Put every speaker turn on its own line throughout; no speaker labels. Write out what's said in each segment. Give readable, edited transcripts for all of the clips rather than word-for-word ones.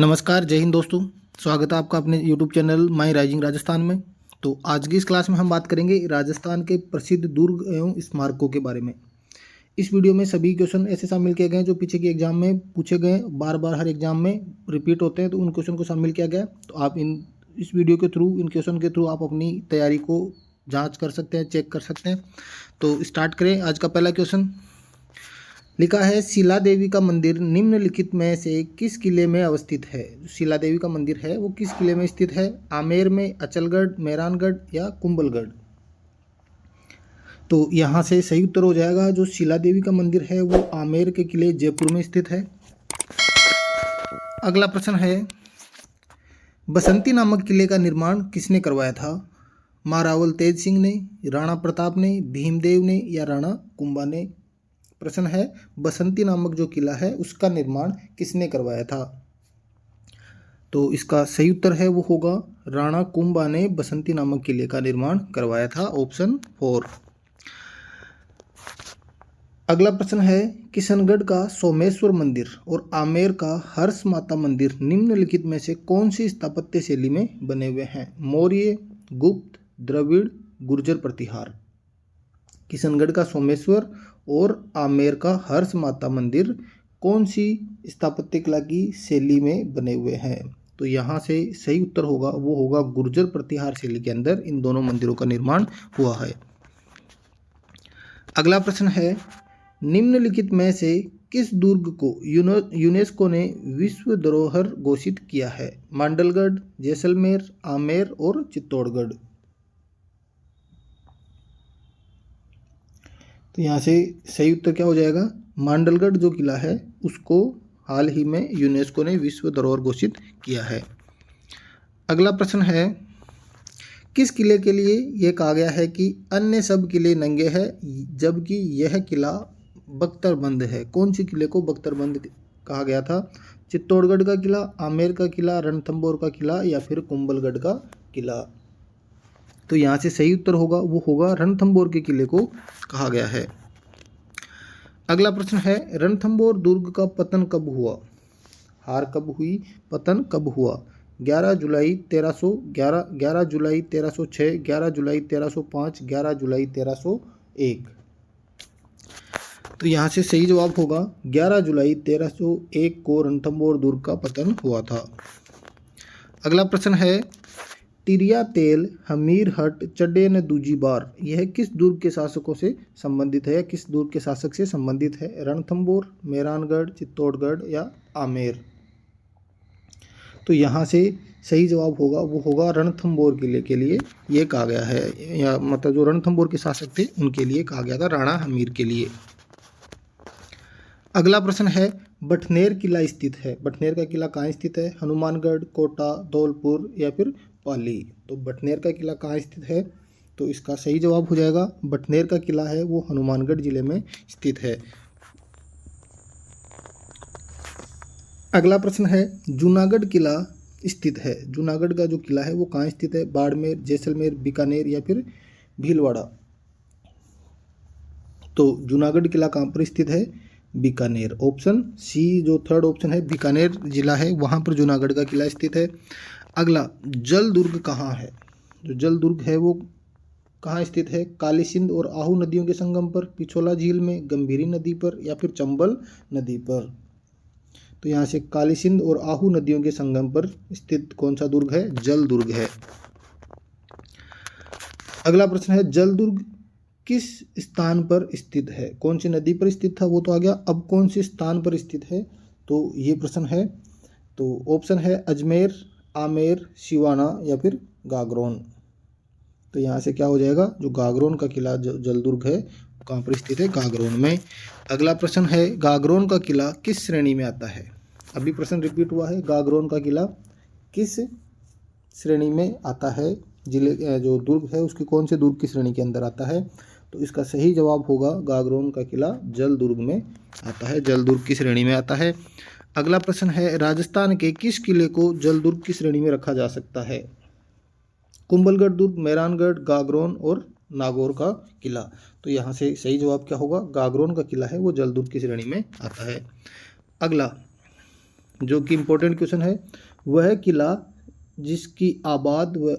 नमस्कार, जय हिंद दोस्तों। स्वागत है आपका अपने YouTube channel my rising Rajasthan में। तो आज की इस क्लास में हम बात करेंगे राजस्थान के प्रसिद्ध दुर्ग एवं स्मारकों के बारे में। इस वीडियो में सभी क्वेश्चन ऐसे शामिल किए गए हैं जो पीछे के एग्जाम में पूछे गए, बार बार हर एग्जाम में रिपीट होते हैं, तो उन क्वेश्चन को शामिल किया गया। तो आप इस वीडियो के थ्रू, इन क्वेश्चन के थ्रू आप अपनी तैयारी को जाँच कर सकते हैं, चेक कर सकते हैं। तो स्टार्ट करें। आज का पहला क्वेश्चन लिखा है, शिला देवी का मंदिर निम्नलिखित में से किस किले में अवस्थित है। शिला देवी का मंदिर है वो किस किले में स्थित है? आमेर में, अचलगढ़, मेहरानगढ़ या कुंभलगढ़। तो यहाँ से सही उत्तर हो जाएगा, जो शिला देवी का मंदिर है वो आमेर के किले जयपुर में स्थित है। अगला प्रश्न है, बसंती नामक किले का निर्माण किसने करवाया था? महारावल तेज सिंह ने, राणा प्रताप ने, भीमदेव ने या राणा कुंभा ने। प्रश्न है, बसंती नामक जो किला है उसका निर्माण किसने करवाया था? तो इसका सही उत्तर है वो होगा राणा कुंभा ने बसंती नामक किले का निर्माण करवाया था, ऑप्शन 4। अगला प्रश्न है, किशनगढ़ का सोमेश्वर मंदिर और आमेर का हर्ष माता मंदिर निम्नलिखित में से कौन सी स्थापत्य शैली में बने हुए हैं? मौर्य, गुप्त, द्रविड़, गुर्जर प्रतिहार। किशनगढ़ का सोमेश्वर और आमेर का हर्ष माता मंदिर कौन सी स्थापत्य कला की शैली में बने हुए हैं? तो यहाँ से सही उत्तर होगा वो होगा गुर्जर प्रतिहार शैली के अंदर इन दोनों मंदिरों का निर्माण हुआ है। अगला प्रश्न है, निम्नलिखित में से किस दुर्ग को यूनेस्को ने विश्व धरोहर घोषित किया है? मांडलगढ़, जैसलमेर, आमेर और चित्तौड़गढ़। तो यहाँ से सही उत्तर क्या हो जाएगा? मांडलगढ़ जो किला है उसको हाल ही में यूनेस्को ने विश्व धरोहर घोषित किया है। अगला प्रश्न है, किस किले के लिए यह कहा गया है कि अन्य सब किले नंगे हैं जबकि यह किला बख्तरबंद है? कौन सी किले को बख्तरबंद कहा गया था? चित्तौड़गढ़ का किला, आमेर का किला, रणथंभौर का किला या फिर कुंभलगढ़ का किला। तो यहाँ से सही उत्तर होगा वो होगा रणथंभौर के किले को कहा गया है। अगला प्रश्न है, रणथंभौर दुर्ग का पतन कब हुआ? हार कब हुई, पतन कब हुआ? 11 जुलाई 1311, 11 जुलाई 1306, 11 जुलाई 1305, 11 जुलाई 1301। तो यहाँ से सही जवाब होगा 11 जुलाई 1301 को रणथंभौर दुर्ग का पतन हुआ था। अगला प्रश्न है, तिरिया तेल हमीरहट चढ़े न दूजी बार, यह किस दुर्ग के शासकों से संबंधित है? किस दुर्ग के शासक से संबंधित है? रणथंभौर, मेहरानगढ़, चित्तौड़गढ़ या आमेर। तो यहाँ से सही जवाब होगा वो होगा रणथंभौर किले के लिए ये कहा गया है, या मतलब जो रणथंभौर के शासक थे उनके लिए कहा गया था, राणा हमीर के लिए। अगला प्रश्न है, बठनेर किला स्थित है। बठनेर का किला कहाँ स्थित है? हनुमानगढ़, कोटा, धौलपुर या फिर पाली। तो बठनेर का किला कहाँ स्थित है? तो इसका सही जवाब हो जाएगा बठनेर का किला है वो हनुमानगढ़ जिले में स्थित है। अगला प्रश्न है, जूनागढ़ किला स्थित है। जूनागढ़ का जो किला है वो कहाँ स्थित है? बाड़मेर, जैसलमेर, बीकानेर या फिर भीलवाड़ा। तो जूनागढ़ किला कहाँ पर स्थित है? बीकानेर। ऑप्शन सी जो थर्ड ऑप्शन है, बीकानेर जिला है वहाँ पर जूनागढ़ का किला स्थित है। अगला, जल दुर्ग कहाँ है? जो जल दुर्ग है वो कहाँ स्थित है? काली सिंध और आहू नदियों के संगम पर, पिछोला झील में, गंभीरी नदी पर या फिर चंबल नदी पर। तो यहाँ से काली सिंध और आहू नदियों के संगम पर स्थित कौन सा दुर्ग है? जल दुर्ग है। अगला प्रश्न है, जल दुर्ग किस स्थान पर स्थित है? कौन सी नदी पर स्थित था वो तो आ गया, अब कौन से स्थान पर स्थित है? तो ये प्रश्न है। तो ऑप्शन है अजमेर, आमेर, सिवाना या फिर गागरोन। तो यहाँ से क्या हो जाएगा, जो गागरोन का किला जो जलदुर्ग है कहाँ पर स्थित है? गागरोन में। अगला प्रश्न है, गागरोन का किला किस श्रेणी में आता है? अभी प्रश्न रिपीट हुआ है, गागरोन का किला किस श्रेणी में आता है? जिले जो दुर्ग है उसकी कौन से दुर्ग की श्रेणी के अंदर आता है? तो इसका सही जवाब होगा गागरोन का किला जल दुर्ग में आता है, जल दुर्ग की श्रेणी में आता है। अगला प्रश्न है, राजस्थान के किस किले को जल दुर्ग की श्रेणी में रखा जा सकता है? कुंभलगढ़ दुर्ग, मेहरानगढ़, गागरोन और नागौर का किला। तो यहाँ से सही जवाब क्या होगा? गागरोन का किला है वो जल दुर्ग की श्रेणी में आता है। अगला, जो कि इम्पोर्टेंट क्वेश्चन है, वह किला जिसकी आबाद व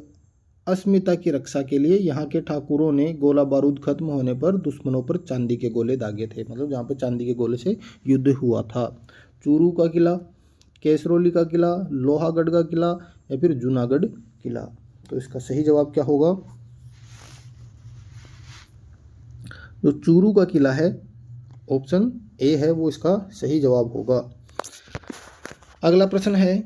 अस्मिता की रक्षा के लिए यहाँ के ठाकुरों ने गोला बारूद खत्म होने पर दुश्मनों पर चांदी के गोले दागे थे, मतलब जहाँ पर चांदी के गोले से युद्ध हुआ था। चूरू का किला, केसरौली का किला, लोहागढ़ का किला या फिर जूनागढ़ किला। तो इसका सही जवाब क्या होगा? जो चूरू का किला है, ऑप्शन ए है, वो इसका सही जवाब होगा। अगला प्रश्न है,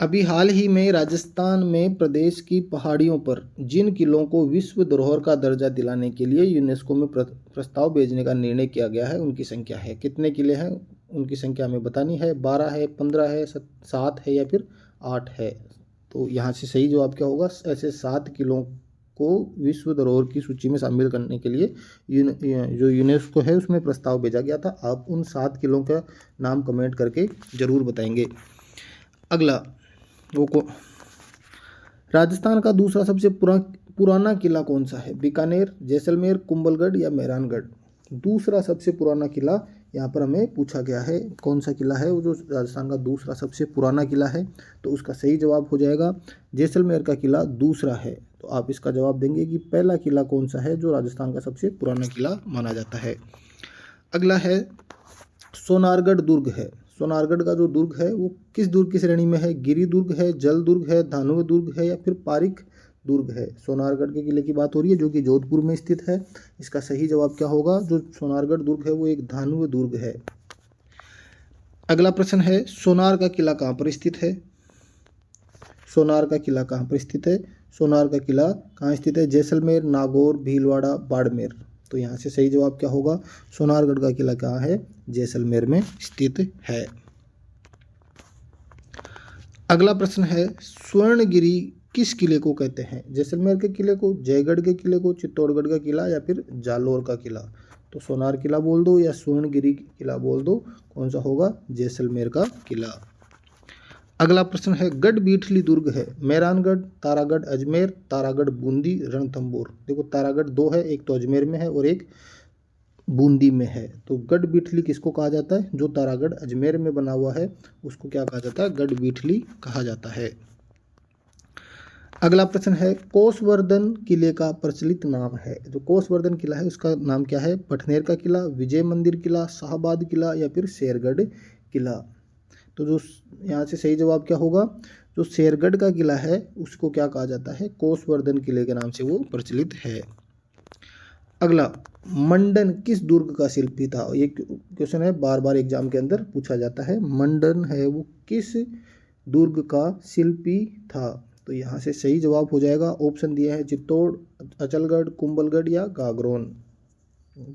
अभी हाल ही में राजस्थान में प्रदेश की पहाड़ियों पर जिन किलों को विश्व धरोहर का दर्जा दिलाने के लिए यूनेस्को में प्रस्ताव भेजने का निर्णय किया गया है, उनकी संख्या है। कितने किले हैं, उनकी संख्या हमें बतानी है। 12 है, 15 है, 7 है या फिर 8 है। तो यहाँ से सही जवाब क्या होगा? ऐसे 7 किलों को विश्व धरोहर की सूची में शामिल करने के लिए जो यूनेस्को है उसमें प्रस्ताव भेजा गया था। आप उन 7 किलों का नाम कमेंट करके ज़रूर बताएंगे। अगला राजस्थान का दूसरा सबसे पुराना किला कौन सा है? बीकानेर, जैसलमेर, कुंभलगढ़ या मेहरानगढ़। दूसरा सबसे पुराना किला यहाँ पर हमें पूछा गया है, कौन सा किला है वो जो राजस्थान का दूसरा सबसे पुराना किला है? तो उसका सही जवाब हो जाएगा जैसलमेर का किला दूसरा है। तो आप इसका जवाब देंगे कि पहला किला कौन सा है जो राजस्थान का सबसे पुराना किला माना जाता है। अगला है सोनारगढ़ दुर्ग है। सोनारगढ़ का जो दुर्ग है वो किस दुर्ग की श्रेणी में है? गिरी दुर्ग है, जल दुर्ग है, धानुव दुर्ग है या फिर पारिक दुर्ग है? सोनारगढ़ के किले की बात हो रही है जो कि जोधपुर में स्थित है। इसका सही जवाब क्या होगा? जो सोनारगढ़ दुर्ग है वो एक धानुव दुर्ग है। अगला प्रश्न है, सोनार का किला कहाँ पर स्थित है? सोनार का किला कहाँ पर स्थित है? सोनार का किला कहाँ स्थित है? जैसलमेर, नागौर, भीलवाड़ा, बाड़मेर। तो यहाँ से सही जवाब क्या होगा? सोनारगढ़ का किला कहाँ है? जैसलमेर में स्थित है। अगला प्रश्न है, स्वर्णगिरी किस किले को कहते हैं? जैसलमेर के किले को, जयगढ़ के किले को, चित्तौड़गढ़ का किला या फिर जालोर का किला? तो सोनार किला बोल दो या स्वर्णगिरी किला बोल दो, कौन सा होगा? जैसलमेर का किला। अगला प्रश्न है, गढ़बीठली दुर्ग है मेहरानगढ़, तारागढ़, अजमेर, तारागढ़ बूंदी, रणथंभौर। देखो तारागढ़ 2 है, एक तो अजमेर में है और एक बूंदी में है। तो गढ़बीठली किसको कहा जाता है? जो तारागढ़ अजमेर में बना हुआ है उसको क्या कहा जाता है? गढ़बीठली कहा जाता है। अगला प्रश्न है, कोसवर्धन किले का प्रचलित नाम है। जो कोसवर्धन किला है उसका नाम क्या है? पटनेर का किला, विजय मंदिर किला, शाहबाद किला या फिर शेरगढ़ किला? तो जो यहाँ से सही जवाब क्या होगा? जो शेरगढ़ का किला है उसको क्या कहा जाता है? कोसवर्धन किले के नाम से वो प्रचलित है। अगला, मंडन किस दुर्ग का शिल्पी था? ये क्वेश्चन है, बार बार एग्जाम के अंदर पूछा जाता है। मंडन है वो किस दुर्ग का शिल्पी था? तो यहाँ से सही जवाब हो जाएगा, ऑप्शन दिए हैं चित्तौड़, अचलगढ़, कुंभलगढ़ या गागरोन।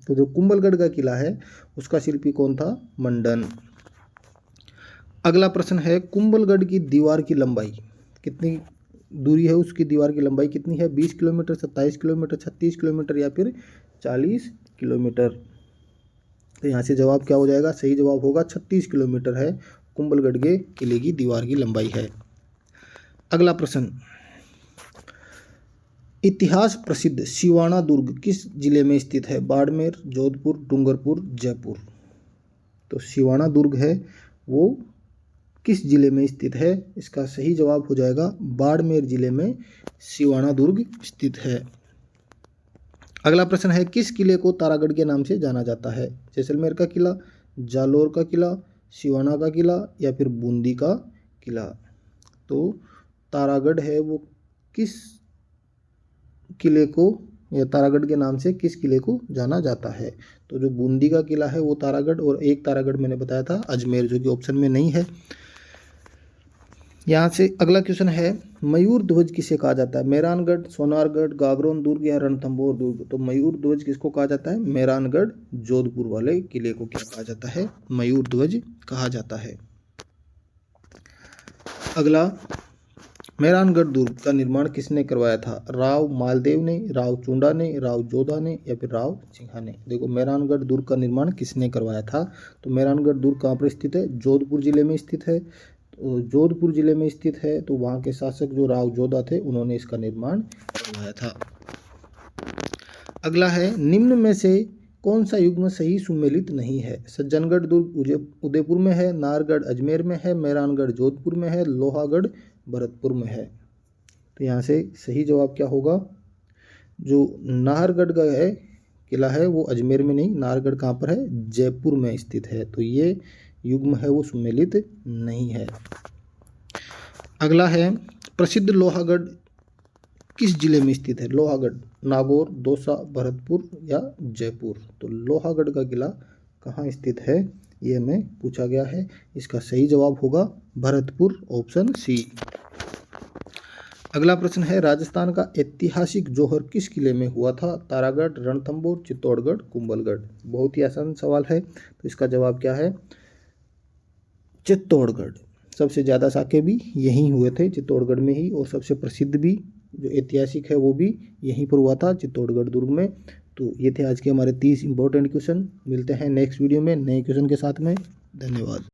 तो जो कुंभलगढ़ का किला है उसका शिल्पी कौन था? मंडन। अगला प्रश्न है, कुंभलगढ़ की दीवार की लंबाई कितनी दूरी है? उसकी दीवार की लंबाई कितनी है? 20 किलोमीटर, 27 किलोमीटर, 36 किलोमीटर या फिर 40 किलोमीटर? तो यहाँ से जवाब क्या हो जाएगा? सही जवाब होगा 36 किलोमीटर है कुंभलगढ़ के किले की दीवार की लंबाई है। अगला प्रश्न, इतिहास प्रसिद्ध सिवाना दुर्ग किस जिले में स्थित है? बाड़मेर, जोधपुर, डूंगरपुर, जयपुर। तो सिवाना दुर्ग है वो किस जिले में स्थित है? इसका सही जवाब हो जाएगा बाड़मेर जिले में सिवाना दुर्ग स्थित है। अगला प्रश्न है, किस किले को तारागढ़ के नाम से जाना जाता है? जैसलमेर का किला, जालोर का किला, सिवाना का किला या फिर बूंदी का किला? तो तारागढ़ है वो किस किले को या तारागढ़ के नाम से किस किले को जाना जाता है? तो जो बूंदी का किला है वो तारागढ़, और एक तारागढ़ मैंने बताया था अजमेर जो कि ऑप्शन में नहीं है। यहाँ से अगला क्वेश्चन है, मयूर ध्वज किसे कहा जाता है? मेहरानगढ़, सोनारगढ़, गागरोन दुर्ग या रणथंभौर दुर्ग? तो मयूर ध्वज किसको कहा जाता है? मेहरानगढ़ जोधपुर वाले किले को क्या कहा जाता है? मयूर ध्वज कहा जाता है। अगला, मेहरानगढ़ दुर्ग का निर्माण किसने करवाया था? राव मालदेव ने, राव चुंडा ने, राव जोधा ने या फिर राव सिंघा ने? देखो मेहरानगढ़ दुर्ग का निर्माण किसने करवाया था? तो मेहरानगढ़ दुर्ग कहाँ पर स्थित है? जोधपुर जिले में स्थित है। तो जोधपुर जिले में स्थित है तो वहाँ के शासक जो राव जोधा थे उन्होंने इसका निर्माण करवाया था। अगला है, निम्न में से कौन सा युग्म सही सुमेलित नहीं है? सज्जनगढ़ दुर्ग उदयपुर में है, नाहरगढ़ अजमेर में है, मेहरानगढ़ जोधपुर में है, लोहागढ़ भरतपुर में है। तो यहाँ से सही जवाब क्या होगा? जो नाहरगढ़ का है किला है वो अजमेर में नहीं, नाहरगढ़ कहाँ पर है? जयपुर में स्थित है। तो ये युग्म है वो सुमेलित नहीं है। अगला है, प्रसिद्ध लोहागढ़ किस जिले में स्थित है? लोहागढ़ नागौर, दौसा, भरतपुर या जयपुर? तो लोहागढ़ का किला कहाँ स्थित है ये हमें पूछा गया है। इसका सही जवाब होगा भरतपुर, ऑप्शन सी। अगला प्रश्न है, राजस्थान का ऐतिहासिक जौहर किस किले में हुआ था? तारागढ़, रणथंभौर, चित्तौड़गढ़, कुंभलगढ़? बहुत ही आसान सवाल है। तो इसका जवाब क्या है? चित्तौड़गढ़। सबसे ज़्यादा साके भी यहीं हुए थे, चित्तौड़गढ़ में ही, और सबसे प्रसिद्ध भी जो ऐतिहासिक है वो भी यहीं पर हुआ था, चित्तौड़गढ़ दुर्ग में। तो ये थे आज के हमारे 30 इंपॉर्टेंट क्वेश्चन। मिलते हैं नेक्स्ट वीडियो में नए क्वेश्चन के साथ में। धन्यवाद।